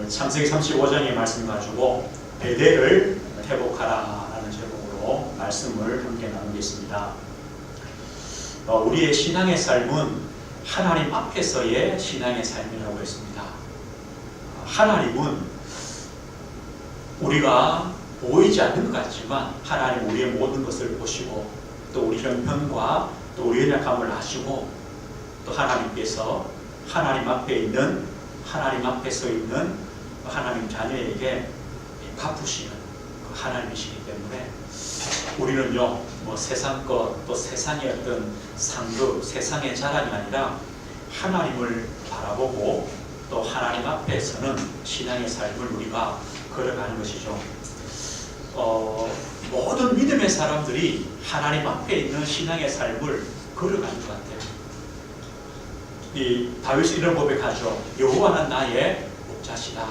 창세기 35장의 말씀 가지고 베델을 회복하라 라는 제목으로 말씀을 함께 나누겠습니다. 우리의 신앙의 삶은 하나님 앞에서의 신앙의 삶이라고 했습니다. 하나님은 우리가 보이지 않는 것 같지만 하나님 우리의 모든 것을 보시고 또 우리 형편과 또 우리의 약함을 아시고 또 하나님께서 하나님 앞에 있는 하나님 앞에 서 있는 하나님 자녀에게 갚으시는 그 하나님이시기 때문에 우리는요 세상 것 또 세상의 어떤 상급 세상의 자랑이 아니라 하나님을 바라보고 또 하나님 앞에서는 신앙의 삶을 우리가 걸어가는 것이죠. 모든 믿음의 사람들이 하나님 앞에 있는 신앙의 삶을 걸어가는 것 같아요. 이 다윗이 이런 고백하죠. 여호와는 나의 목자시다.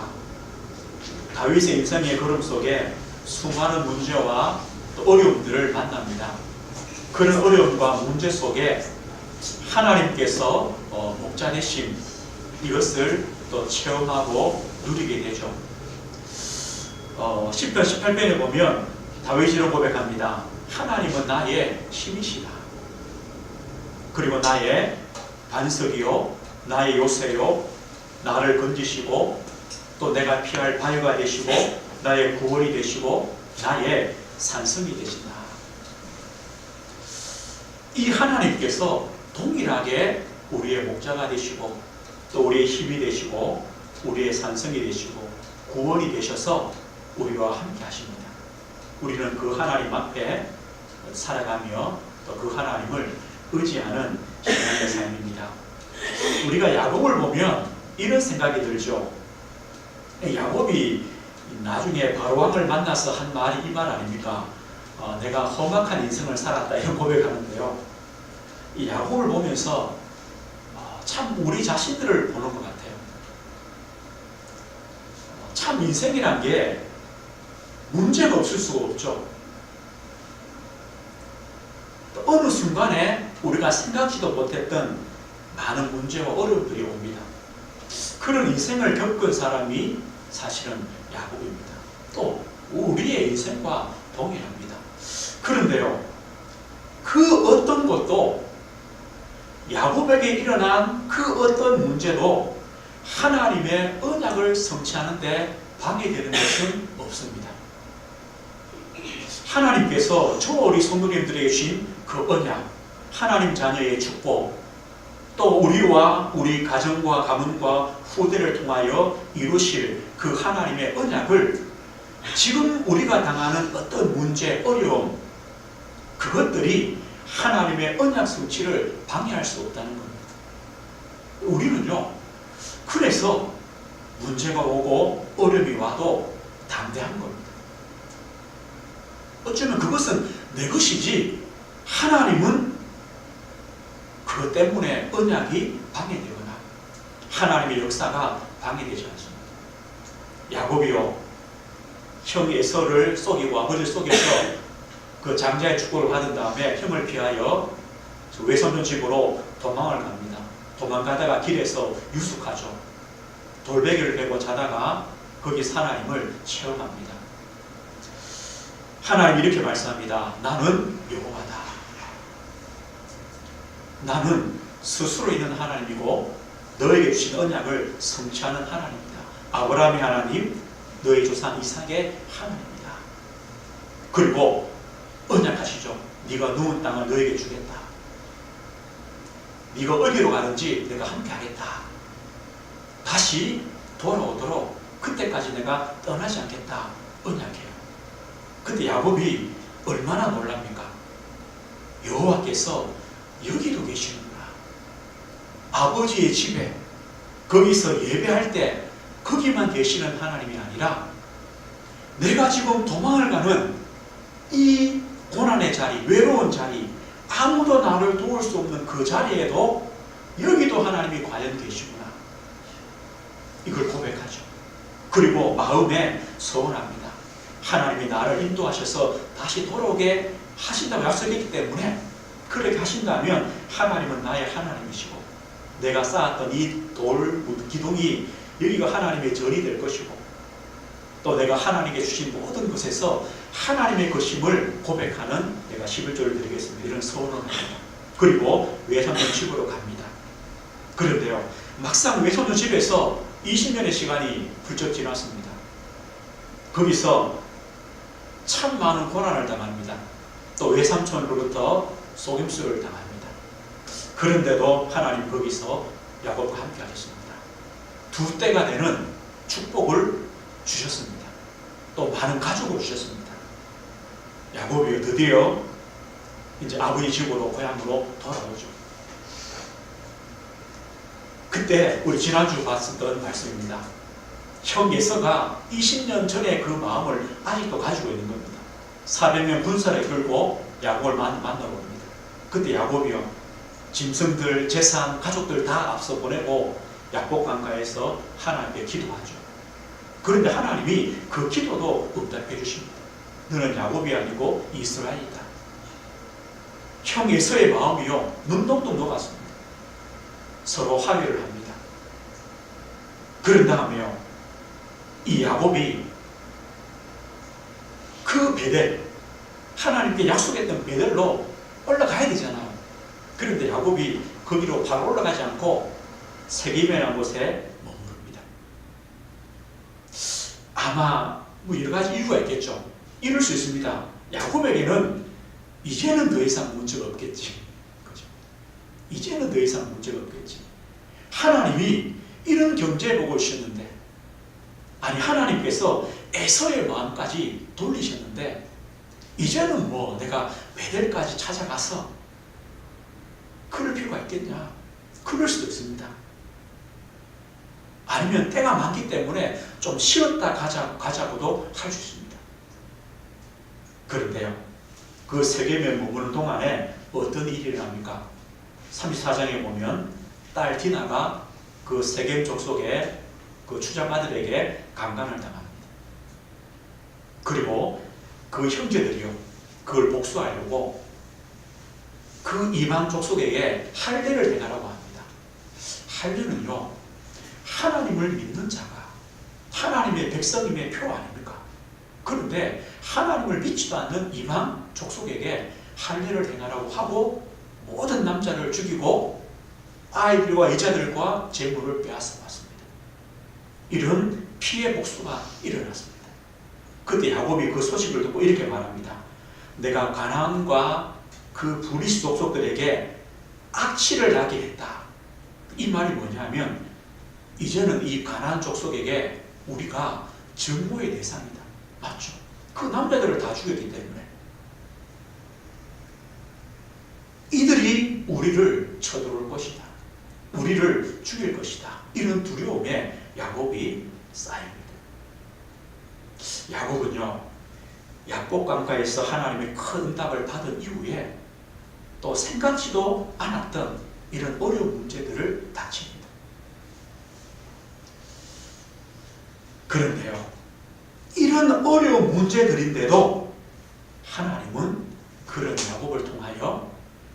다윗의 인생의 걸음 속에 수많은 문제와 또 어려움들을 만납니다. 그런 어려움과 문제 속에 하나님께서 목자 되심 이것을 또 체험하고 누리게 되죠. 시편 18편에 보면 다윗이 이런 고백합니다. 하나님은 나의 힘이시다. 그리고 나의 반석이요 나의 요새요 나를 건지시고 또 내가 피할 바위가 되시고 나의 구원이 되시고 나의 산성이 되신다. 이 하나님께서 동일하게 우리의 목자가 되시고 또 우리의 힘이 되시고 우리의 산성이 되시고 구원이 되셔서 우리와 함께 하십니다. 우리는 그 하나님 앞에 살아가며 또 그 하나님을 의지하는 신앙의 삶입니다. 우리가 야곱을 보면 이런 생각이 들죠. 야곱이 나중에 바로왕을 만나서 한 말이 이 말 아닙니까? 내가 험악한 인생을 살았다 이런 고백하는데요. 이 야곱을 보면서 참 우리 자신들을 보는 것 같아요. 참 인생이란 게 문제가 없을 수가 없죠. 어느 순간에 우리가 생각지도 못했던 많은 문제와 어려움들이 옵니다. 그런 인생을 겪은 사람이 사실은 야곱입니다. 또 우리의 인생과 동일합니다. 그런데요, 그 어떤 것도 야곱에게 일어난 그 어떤 문제도 하나님의 언약을 성취하는 데 방해되는 것은 없습니다. 하나님께서 저 우리 성도님들에게 주신 그 언약, 하나님 자녀의 축복, 또 우리와 우리 가정과 가문과 후대를 통하여 이루실 그 하나님의 언약을 지금 우리가 당하는 어떤 문제, 어려움, 그것들이 하나님의 언약 성취를 방해할 수 없다는 겁니다. 우리는요, 그래서 문제가 오고 어려움이 와도 담대한 겁니다. 어쩌면 그것은 내 것이지 하나님은 그것 때문에 언약이 방해되거나 하나님의 역사가 방해되지 않습니다. 야곱이요, 형 에서를 속이고 아버지를 속여서 그 장자의 축복을 받은 다음에 형을 피하여 외손녀 집으로 도망을 갑니다. 도망가다가 길에서 유숙하죠. 돌베개를 베고 자다가 거기서 하나님을 체험합니다. 하나님이 이렇게 말씀합니다. 나는 여호와다. 나는 스스로 있는 하나님이고 너에게 주신 언약을 성취하는 하나님이다. 아브라함의 하나님, 너의 조상 이삭의 하나님이다. 그리고 언약하시죠. 네가 누운 땅을 너에게 주겠다. 네가 어디로 가든지 내가 함께 하겠다. 다시 돌아오도록 그때까지 내가 떠나지 않겠다. 언약해요. 근데 야곱이 얼마나 놀랍니까? 여호와께서 여기도 계시는구나. 아버지의 집에 거기서 예배할 때 거기만 계시는 하나님이 아니라 내가 지금 도망을 가는 이 고난의 자리, 외로운 자리, 아무도 나를 도울 수 없는 그 자리에도 여기도 하나님이 과연 계시구나. 이걸 고백하죠. 그리고 마음에 소원합니다. 하나님이 나를 인도하셔서 다시 돌아오게 하신다고 약속했기 때문에 그렇게 하신다면 하나님은 나의 하나님이시고 내가 쌓았던 이 돌 기둥이 여기가 하나님의 전이 될 것이고 또 내가 하나님께 주신 모든 것에서 하나님의 것임을 고백하는 내가 11조를 드리겠습니다. 이런 서원을 합니다. 그리고 외삼촌 집으로 갑니다. 그런데요, 막상 외삼촌 집에서 20년의 시간이 훌쩍 지났습니다. 거기서 참 많은 고난을 당합니다. 또 외삼촌으로부터 속임수를 당합니다. 그런데도 하나님 거기서 야곱과 함께 하셨습니다. 두 때가 되는 축복을 주셨습니다. 또 많은 가족을 주셨습니다. 야곱이 드디어 이제 아버지 집으로 고향으로 돌아오죠. 그때 우리 지난주 봤었던 말씀입니다. 형 예서가 20년 전에 그 마음을 아직도 가지고 있는 겁니다. 400명 군사를 끌고 야곱을 만나러 옵니다. 그때 야곱이요, 짐승들, 재산, 가족들 다 앞서 보내고 야곱 강가에서 하나님께 기도하죠. 그런데 하나님이 그 기도도 응답해 주십니다. 너는 야곱이 아니고 이스라엘이다. 형 에서의 마음이요, 눈동도 녹았습니다. 서로 화해를 합니다. 그런 다음에요, 이 야곱이 그 베델, 하나님께 약속했던 베델로 올라가야 되잖아요. 그런데 야곱이 거기로 바로 올라가지 않고 세겜이라는 곳에 머무릅니다. 아마 뭐 여러 가지 이유가 있겠죠. 이럴 수 있습니다. 야곱에게는 이제는 더 이상 문제가 없겠지. 그죠? 이제는 더 이상 문제가 없겠지. 하나님이 이런 경제복을 주셨는데, 아니 하나님께서 에서의 마음까지 돌리셨는데, 이제는 뭐 내가 베델까지 찾아가서 그럴 필요가 있겠냐? 그럴 수도 있습니다. 아니면 때가 많기 때문에 좀 쉬었다 가자고도 할 수 있습니다. 그런데요, 그 세겜에 머무는 동안에 어떤 일이 일어납니까? 34장에 보면 딸 디나가 그 세겜 족속의 그 추장아들에게 강간을 당합니다. 그리고 그 형제들이요, 그걸 복수하려고 그 이방 족속에게 할례를 행하라고 합니다. 할례는요, 하나님을 믿는 자가 하나님의 백성임의 표 아닙니까? 그런데 하나님을 믿지도 않는 이방 족속에게 할례를 행하라고 하고 모든 남자를 죽이고 아이들과 여자들과 재물을 빼앗아 왔습니다. 이런 피해 복수가 일어났습니다. 그때 야곱이 그 소식을 듣고 이렇게 말합니다. 내가 가나안과 그 브리스 족속들에게 악취를 나게 했다. 이 말이 뭐냐면 이제는 이 가나안 족속에게 우리가 증오의 대상이다. 맞죠? 그 남자들을 다 죽였기 때문에 이들이 우리를 쳐들어올 것이다. 우리를 죽일 것이다. 이런 두려움에 야곱이 쌓입니다. 야곱은요, 야곱 강가에서 하나님의 큰 응답을 받은 이후에 또 생각지도 않았던 이런 어려운 문제들을 닥칩니다. 그런데요, 이런 어려운 문제들인데도 하나님은 그런 야곱을 통하여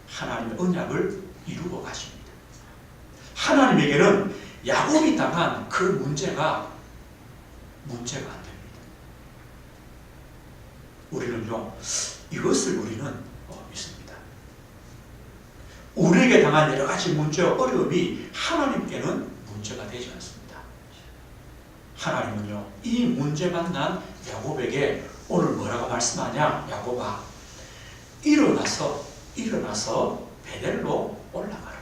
하나님의 언약을 이루어 가십니다. 하나님에게는 야곱이 당한 그 문제가 안 됩니다. 우리는요, 이것을 우리는 믿습니다. 우리에게 당한 여러 가지 문제와 어려움이 하나님께는 문제가 되지 않습니다. 하나님은요, 이 문제 만난 야곱에게 오늘 뭐라고 말씀하냐? 야곱아, 일어나서 베델로 올라가라.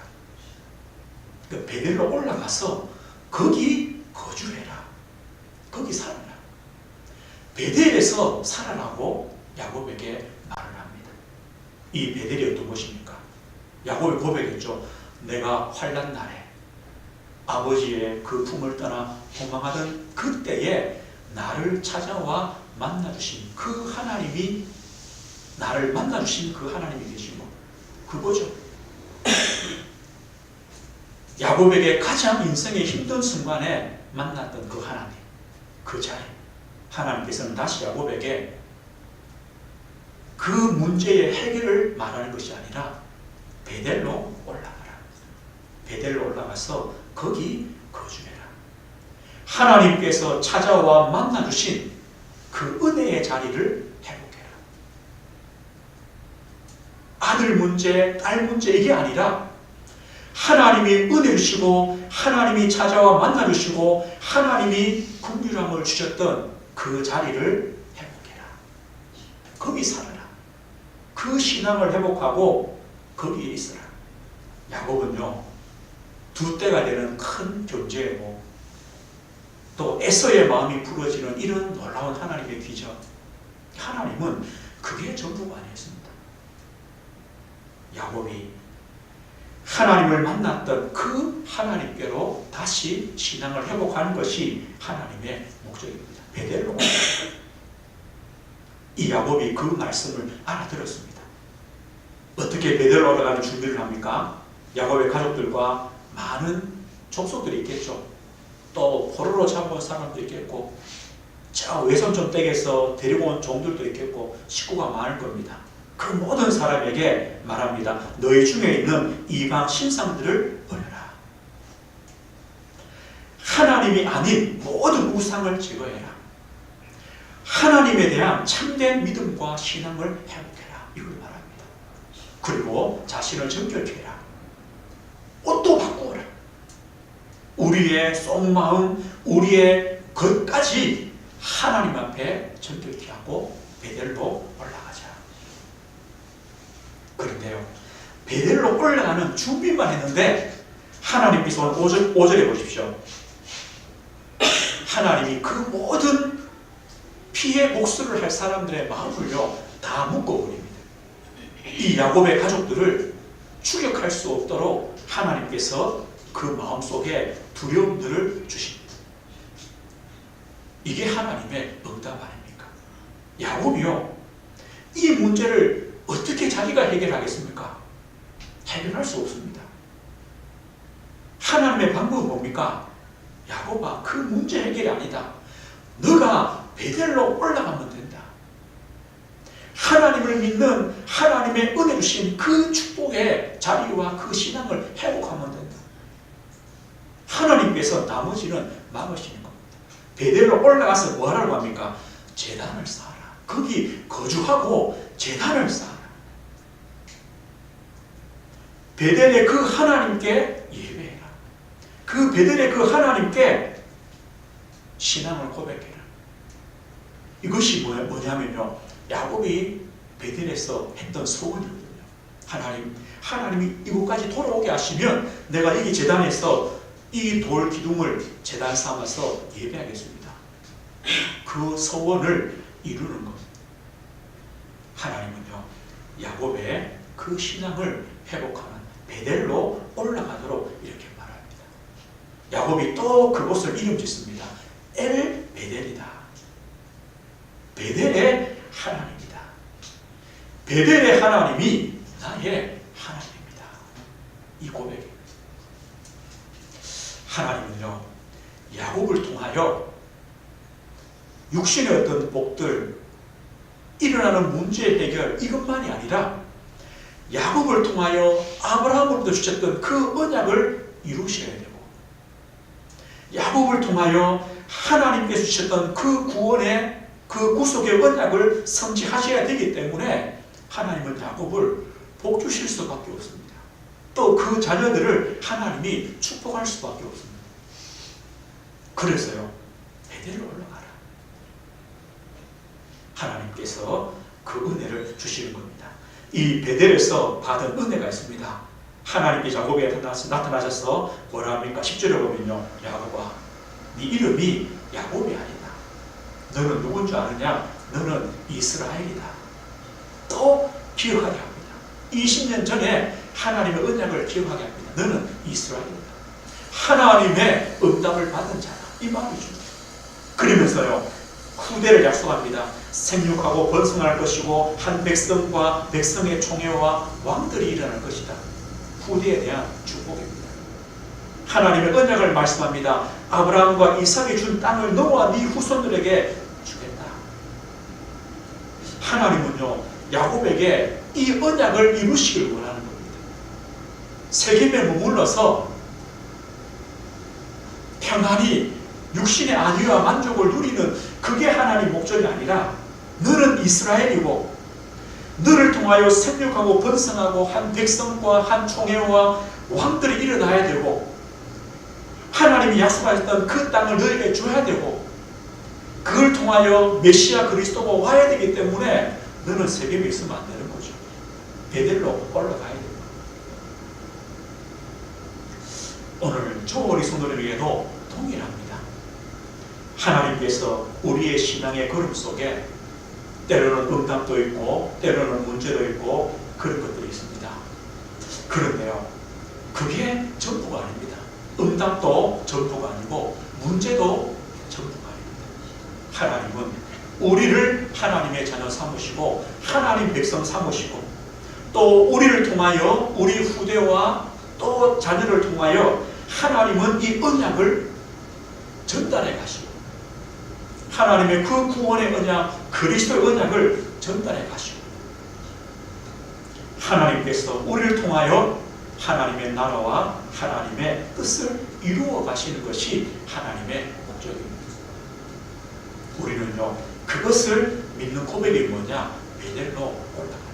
그 베델로 올라가서 거기 거주해라. 거기 살아라. 베델에서 살아라고 야곱에게 말을 합니다. 이 베델이 어떤 곳입니까? 야곱이 고백했죠. 내가 환난 날에 아버지의 그 품을 떠나 도망하던 그때에 나를 찾아와 만나주신 그 하나님이, 나를 만나주신 그 하나님이 계신 곳, 그거죠. 야곱에게 가장 인생의 힘든 순간에 만났던 그 하나님, 그 자리, 하나님께서는 다시 야곱에게 그 문제의 해결을 말하는 것이 아니라 베델로 올라가라. 베델로 올라가서 거기 거주해라. 하나님께서 찾아와 만나주신 그 은혜의 자리를 회복해라. 아들 문제, 딸 문제 이게 아니라 하나님이 은혜 주시고 하나님이 찾아와 만나주시고 하나님이 긍휼함을 주셨던 그 자리를 회복해라. 거기 살아라. 그 신앙을 회복하고 거기에 있어라. 야곱은요, 두 때가 되는 큰 존재이고 또 에서의 마음이 부러지는 이런 놀라운 하나님의 기적, 하나님은 그게 전부가 아니었습니다. 야곱이 하나님을 만났던 그 하나님께로 다시 신앙을 회복하는 것이 하나님의 목적입니다. 베델로. 이 야곱이 그 말씀을 알아들었습니다. 어떻게 베델로 올라가는 준비를 합니까? 야곱의 가족들과 많은 족속들이 있겠죠. 또 포로로 잡아온 사람도 있겠고 저 외손촌 댁에서 데리고 온 종들도 있겠고 식구가 많을 겁니다. 그 모든 사람에게 말합니다. 너희 중에 있는 이방 신상들을 버려라. 하나님이 아닌 모든 우상을 제거해라. 하나님에 대한 참된 믿음과 신앙을 회복해라. 이걸 말합니다. 그리고 자신을 정결케 해라. 옷도 바꾸어라. 우리의 속마음, 우리의 것까지 하나님 앞에 정결케 하고 베델로 올라가자. 그런데요, 베델로 올라가는 준비만 했는데 하나님께서 5절에 보십시오. 하나님이 그 모든 피해 복수를 할 사람들의 마음을요 다 묶어버립니다. 이 야곱의 가족들을 추격할 수 없도록 하나님께서 그 마음속에 두려움들을 주십니다. 이게 하나님의 응답 아닙니까? 야곱이요, 이 문제를 어떻게 자기가 해결하겠습니까? 해결할 수 없습니다. 하나님의 방법은 뭡니까? 야곱아, 그 문제 해결이 아니다. 너가 베델로 올라가면 된다. 하나님을 믿는 하나님의 은혜 주신 그 축복의 자리와 그 신앙을 회복하면 된다. 하나님께서 나머지는 막으시는 겁니다. 베델로 올라가서 뭐 하라고 합니까? 제단을 쌓아라. 거기 거주하고 제단을 쌓아라. 베델의 그 하나님께 예배해라. 그 베델의 그 하나님께 신앙을 고백해라. 이것이 뭐냐면요, 야곱이 베델에서 했던 소원이거든요. 하나님이 이곳까지 돌아오게 하시면 내가 여기 제단에서 이 돌 기둥을 제단 삼아서 예배하겠습니다. 그 소원을 이루는 겁니다. 하나님은요, 야곱의 그 신앙을 회복하는 베델로 올라가도록 이렇게 말합니다. 야곱이 또 그곳을 이름 짓습니다. 엘 베델이다. 베델의 하나님이다. 베델의 하나님이 나의 하나님입니다. 이 고백입니다. 하나님은요, 야곱을 통하여 육신의 어떤 복들, 일어나는 문제 해결 이것만이 아니라 야곱을 통하여 아브라함으로부터 주셨던 그 언약을 이루셔야 되고, 야곱을 통하여 하나님께서 주셨던 그 구원의 그 구속의 언약을 성취하셔야 되기 때문에 하나님은 야곱을 복 주실 수밖에 없습니다. 또 그 자녀들을 하나님이 축복할 수밖에 없습니다. 그래서요, 베델로 올라가라. 하나님께서 그 은혜를 주시는 겁니다. 이 베델에서 받은 은혜가 있습니다. 하나님께 야곱에게 나타나셔서 뭐라 합니까? 10절에 보면요, 야곱아, 네 이름이 야곱이 아니다. 너는 누군 줄 아느냐? 너는 이스라엘이다. 또 기억하게 합니다. 20년 전에 하나님의 언약을 기억하게 합니다. 너는 이스라엘이다. 하나님의 응답을 받은 자다. 이 말이죠. 그러면서요, 후대를 약속합니다. 생육하고 번성할 것이고 한 백성과 백성의 총회와 왕들이 일어날 것이다. 후대에 대한 축복입니다. 하나님의 언약을 말씀합니다. 아브라함과 이삭이 준 땅을 너와 네 후손들에게 주겠다. 하나님은요, 야곱에게 이 언약을 이루시길 원하는 겁니다. 세겜에 머물러서 평안히 육신의 안위와 만족을 누리는 그게 하나님 목적이 아니라 너는 이스라엘이고 너를 통하여 생육하고 번성하고 한 백성과 한 총회와 왕들이 일어나야 되고 하나님이 약속하셨던 그 땅을 너에게 줘야 되고 그걸 통하여 메시아 그리스도가 와야 되기 때문에 너는 세겜에 있으면 안 되는 거죠. 베델로 올라가야 됩니다. 오늘 조어리 성도들에게도 동일합니다. 하나님께서 우리의 신앙의 걸음 속에 때로는 응답도 있고 때로는 문제도 있고 그런 것들이 있습니다. 그런데요, 그게 전부가 아닙니다. 응답도 전부가 아니고 문제도 전부가 아닙니다. 하나님은 우리를 하나님의 자녀 삼으시고 하나님 백성 삼으시고 또 우리를 통하여 우리 후대와 또 자녀를 통하여 하나님은 이 언약을 전달해 가시고 하나님의 그 구원의 언약, 그리스도의 언약을 전달해 가시고 하나님께서 우리를 통하여 하나님의 나라와 하나님의 뜻을 이루어 가시는 것이 하나님의 목적입니다. 우리는요, 그것을 믿는 고백이 뭐냐? 베델로 올라가는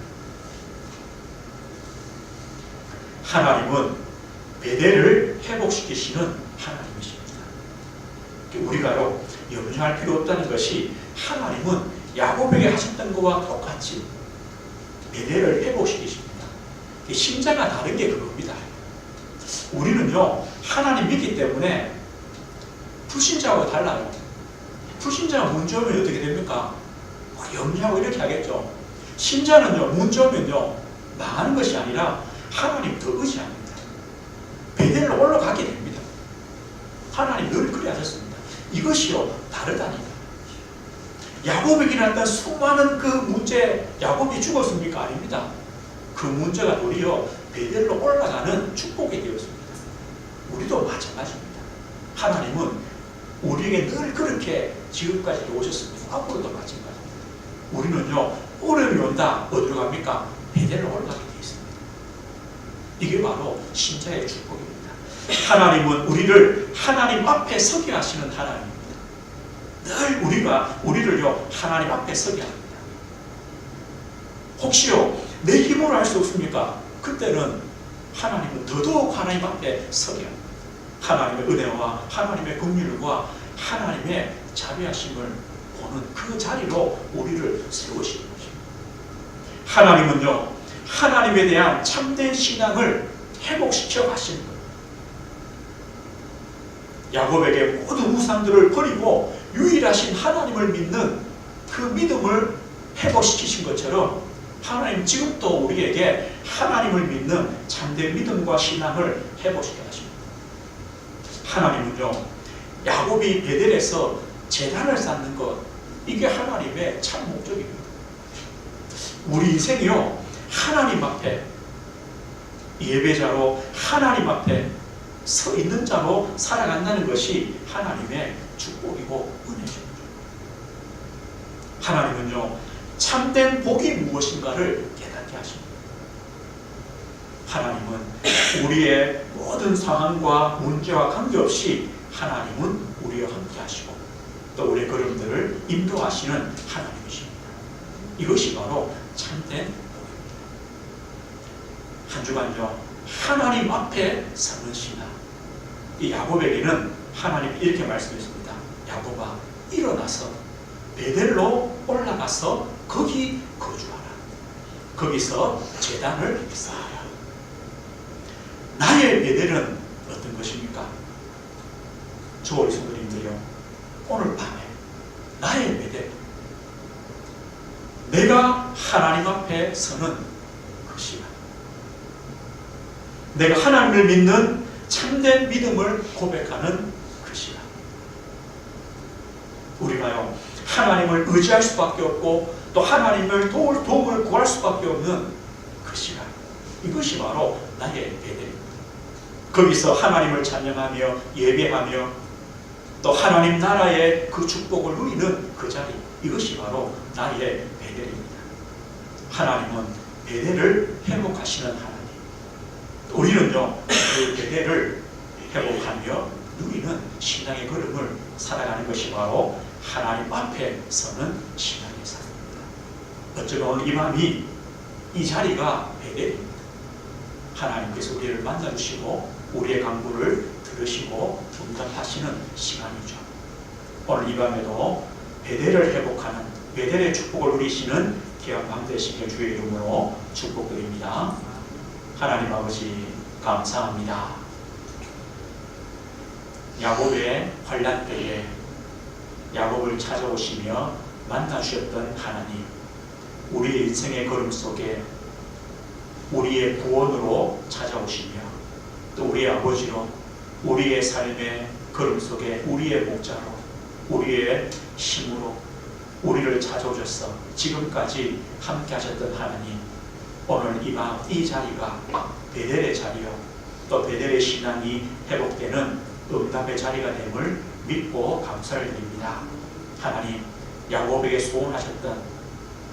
하나님은 베델을 회복시키시는 하나님이십니다. 우리가요, 염려할 필요 없다는 것이 하나님은 야곱에게 하셨던 것과 똑같이 베델을 회복시키십니다. 심자가 다른 게 그겁니다. 우리는요, 하나님 믿기 때문에 불신자하고 달라요. 불신자가 문제 오면 어떻게 됩니까? 염려하고 이렇게 하겠죠. 신자는요, 문제 오면요, 망하는 것이 아니라 하나님 더 의지합니다. 베델로 올라가게 됩니다. 하나님 늘 그래 하셨습니다. 이것이요, 다르다니까. 야곱에게 일어났던 수많은 그 문제, 야곱이 죽었습니까? 아닙니다. 그 문제가 도리어 베델로 올라가는 축복이 되었습니다. 우리도 마찬가지입니다. 하나님은 우리에게 늘 그렇게 지금까지 오셨습니다. 앞으로도 마찬가지입니다. 우리는요, 어려움이 온다. 어디로 갑니까? 베델로 올라가게 되어 있습니다. 이게 바로 신자의 축복입니다. 하나님은 우리를 하나님 앞에 서게 하시는 하나님입니다. 늘 우리를요, 하나님 앞에 서게 합니다. 혹시요, 내 힘으로 할 수 없습니까? 그때는 하나님은 더더욱 하나님 앞에 서게 합니다. 하나님의 은혜와 하나님의 긍휼과 하나님의 자비하심을 보는 그 자리로 우리를 세우시는 것입니다. 하나님은요, 하나님에 대한 참된 신앙을 회복시켜 가시는 거예요. 야곱에게 모든 우상들을 버리고 유일하신 하나님을 믿는 그 믿음을 회복시키신 것처럼 하나님 지금도 우리에게 하나님을 믿는 참된 믿음과 신앙을 회복시켜 가십니다. 하나님은요, 야곱이 베델에서 제단을 쌓는 것, 이게 하나님의 참 목적입니다. 우리 인생이요, 하나님 앞에 예배자로 하나님 앞에 서 있는 자로 살아간다는 것이 하나님의 축복이고 은혜입니다. 하나님은요, 참된 복이 무엇인가를 깨닫게 하십니다. 하나님은 우리의 모든 상황과 문제와 관계없이 하나님은 우리와 함께 하시고 또 우리의 걸음들을 인도하시는 하나님이십니다. 이것이 바로 참된 복입니다. 한 주간요, 하나님 앞에 서는 신앙. 이 야곱에게는 하나님이 이렇게 말씀했습니다. 야곱아, 일어나서 베델로 올라가서 거기 거주하라. 거기서 제단을 쌓아라. 나의 베델은 어떤 것입니까? 우리 성도님들이요, 오늘 밤에 나의 베델, 내가 하나님 앞에 서는 그 시간, 내가 하나님을 믿는 참된 믿음을 고백하는 그 시간, 우리가요, 하나님을 의지할 수밖에 없고 또 하나님을 도움을 구할 수밖에 없는 그 시간, 이것이 바로 나의 베델입니다. 거기서 하나님을 찬양하며 예배하며 또 하나님 나라의 그 축복을 누리는 그 자리, 이것이 바로 나의 베델입니다. 하나님은 베델을 회복하시는 하나님. 우리는요, 그 베델을 회복하며 누리는 신앙의 걸음을 살아가는 것이 바로 하나님 앞에 서는 신앙의 삶입니다. 어쩌면 오늘 이 밤이 이 자리가 베델입니다. 하나님께서 우리를 만나주시고 우리의 간구를 들으시고 응답하시는 시간이죠. 오늘 이 밤에도 베델을 회복하는 베델의 축복을 누리시는 귀한 밤 되시길 주의 이름으로 축복드립니다. 하나님 아버지 감사합니다. 야곱의 환난 때에 야곱을 찾아오시며 만나주셨던 하나님, 우리의 인생의 걸음 속에 우리의 구원으로 찾아오시며 또 우리의 아버지로 우리의 삶의 걸음 속에 우리의 목자로 우리의 힘으로 우리를 찾아오셔서 지금까지 함께 하셨던 하나님, 오늘 이 밤 이 자리가 베델의 자리요 또 베델의 신앙이 회복되는 응답의 자리가 됨을 믿고 감사를 드립니다. 하나님, 야곱에게 소원하셨던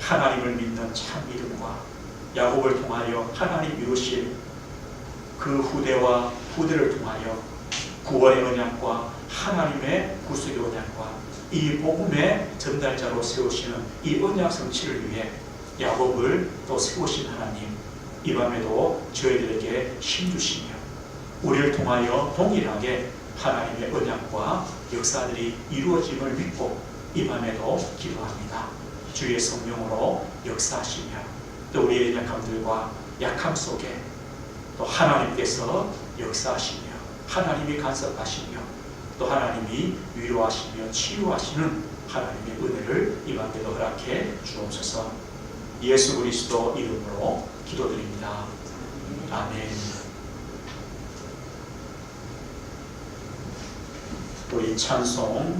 하나님을 믿는 참 믿음과 야곱을 통하여 하나님 이루실 그 후대와 후대를 통하여 구원의 언약과 하나님의 구속의 언약과 이 복음의 전달자로 세우시는 이 언약 성취를 위해 야곱을 또 세우신 하나님, 이 밤에도 저희들에게 힘주시며 우리를 통하여 동일하게 하나님의 언약과 역사들이 이루어짐을 믿고 이 밤에도 기도합니다. 주의 성령으로 역사하시며 또 우리의 연약함들과 약함 속에 또 하나님께서 역사하시며 하나님이 간섭하시며 또 하나님이 위로하시며 치유하시는 하나님의 은혜를 이 밤에도 허락해 주옵소서. 예수 그리스도 이름으로 기도드립니다. 아멘. 우리 찬송